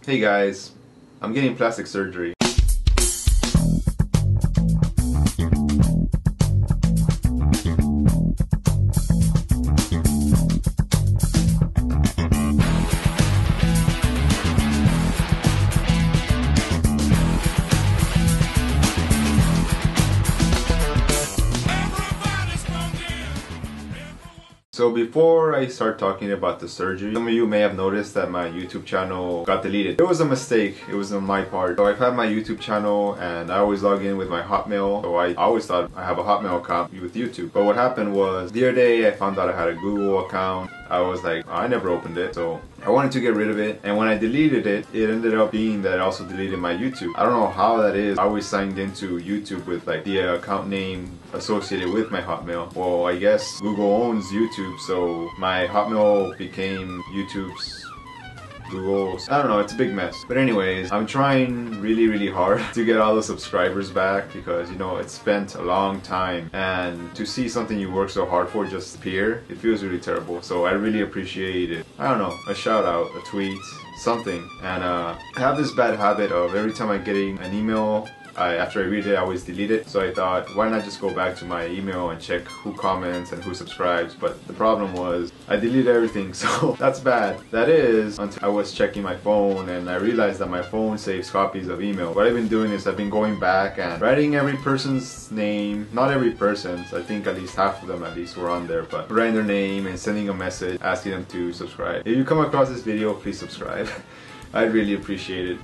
Hey guys, I'm getting plastic surgery. So before I start talking about the surgery, some of you may have noticed that my YouTube channel got deleted. It was a mistake, it was on my part. So I've had my YouTube channel and I always log in with my Hotmail. So I always thought I have a Hotmail account with YouTube. But what happened was, the other day I found out I had a Google account. I was like, I never opened it. So I wanted to get rid of it, and when I deleted it, it ended up being that it also deleted my YouTube. I don't know how that is. I always signed into YouTube with like the account name associated with my Hotmail. Well, I guess Google owns YouTube, so my Hotmail became YouTube's Google's. I don't know, it's a big mess. But anyways, I'm trying really hard to get all the subscribers back because, you know, it's spent a long time, and to see something you work so hard for just appear, it feels really terrible. So I really appreciate it. I don't know, a shout out, a tweet, something. And I have this bad habit of every time I get an email, after I read it, I always delete it. So I thought, why not just go back to my email and check who comments and who subscribes. But the problem was, I deleted everything, so that's bad. That is, until I was checking my phone and I realized that my phone saves copies of email. What I've been doing is I've been going back and writing every person's name, not every person's, I think at least half of them at least were on there, but writing their name and sending a message asking them to subscribe. If you come across this video, please subscribe. I'd really appreciate it.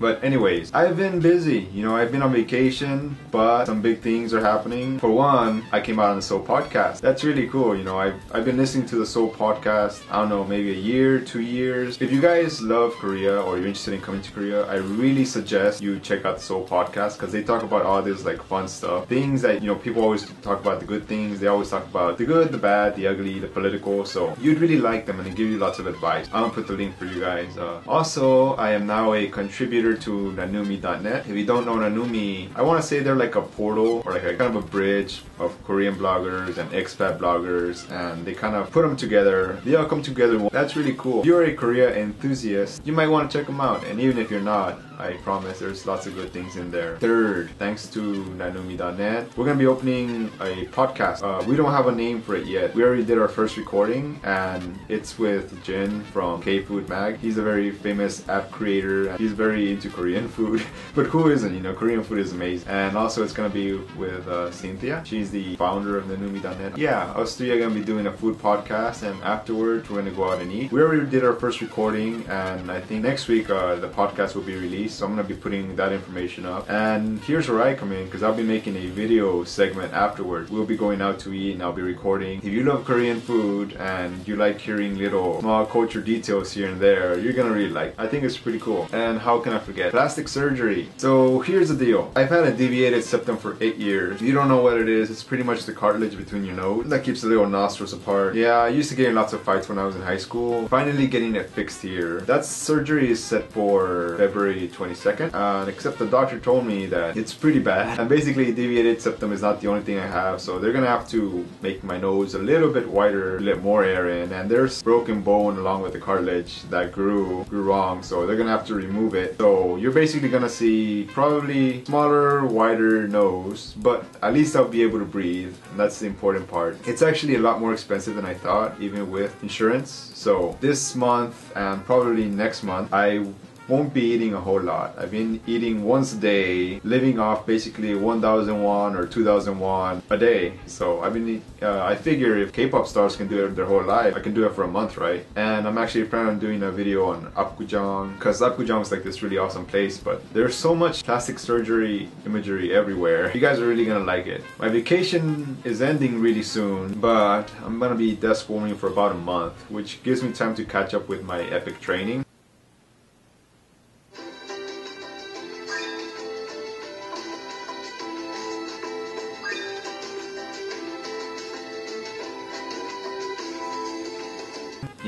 But anyways, I've been busy, you know, I've been on vacation, but some big things are happening. For one, I came out on the Seoul podcast. That's really cool, you know, I've been listening to the Seoul podcast, I don't know, maybe a year, 2 years. If you guys love Korea or you're interested in coming to Korea, I really suggest you check out the Seoul podcast because they talk about all this like fun stuff. Things that, you know, people always talk about the good things, they always talk about the good, the bad, the ugly, the political, so you'd really like them and they give you lots of advice. I'm gonna put the link for you guys. Also, I am now a contributor to nanumi.net. If you don't know Nanumi, I want to say they're like a portal or like a kind of a bridge of Korean bloggers and expat bloggers, and they kind of put them together. They all come together. That's really cool. If you're a Korea enthusiast, you might want to check them out, and even if you're not, I promise there's lots of good things in there. Third, thanks to nanumi.net, we're gonna be opening a podcast. We don't have a name for it yet. We already did our first recording, and it's with Jin from K-Food Mag. He's a very famous app creator, and he's very into Korean food. But who isn't? You know, Korean food is amazing. And also it's gonna be with Cynthia. She's the founder of nanumi.net. Yeah, us three are gonna be doing a food podcast, and afterwards we're gonna go out and eat. We already did our first recording, and I think next week the podcast will be released. So I'm going to be putting that information up. And here's where I come in, because I'll be making a video segment afterwards. We'll be going out to eat and I'll be recording. If you love Korean food and you like hearing little small culture details here and there, you're going to really like it. I think it's pretty cool. And how can I forget? Plastic surgery. So here's the deal. I've had a deviated septum for 8 years. If you don't know what it is, it's pretty much the cartilage between your nose that keeps the little nostrils apart. Yeah, I used to get in lots of fights when I was in high school. Finally getting it fixed here. That surgery is set for February 22nd, except the doctor told me that it's pretty bad, and basically deviated septum is not the only thing I have, so they're gonna have to make my nose a little bit wider, let more air in, and there's broken bone along with the cartilage that grew wrong, so they're gonna have to remove it. So you're basically gonna see probably smaller, wider nose, but at least I'll be able to breathe, and that's the important part. It's actually a lot more expensive than I thought, even with insurance. So this month and probably next month I won't be eating a whole lot. I've been eating once a day, living off basically 1,000 won or 2,000 won a day. So I've been, I figure if K-pop stars can do it their whole life, I can do it for a month, right? And I'm actually planning on doing a video on Apgujeong, because Apgujeong is like this really awesome place, but there's so much plastic surgery imagery everywhere. You guys are really gonna like it. My vacation is ending really soon, but I'm gonna be desk warming for about a month, which gives me time to catch up with my epic training.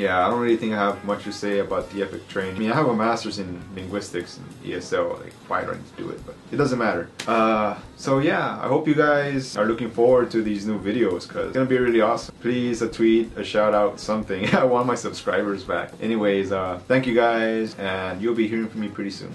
yeah, I don't really think I have much to say about the epic training. I mean, I have a master's in linguistics and ESL, like why do I need to do it? But it doesn't matter. So yeah, I hope you guys are looking forward to these new videos because it's gonna be really awesome. Please a tweet, a shout out, something. I want my subscribers back. Anyways, thank you guys and you'll be hearing from me pretty soon.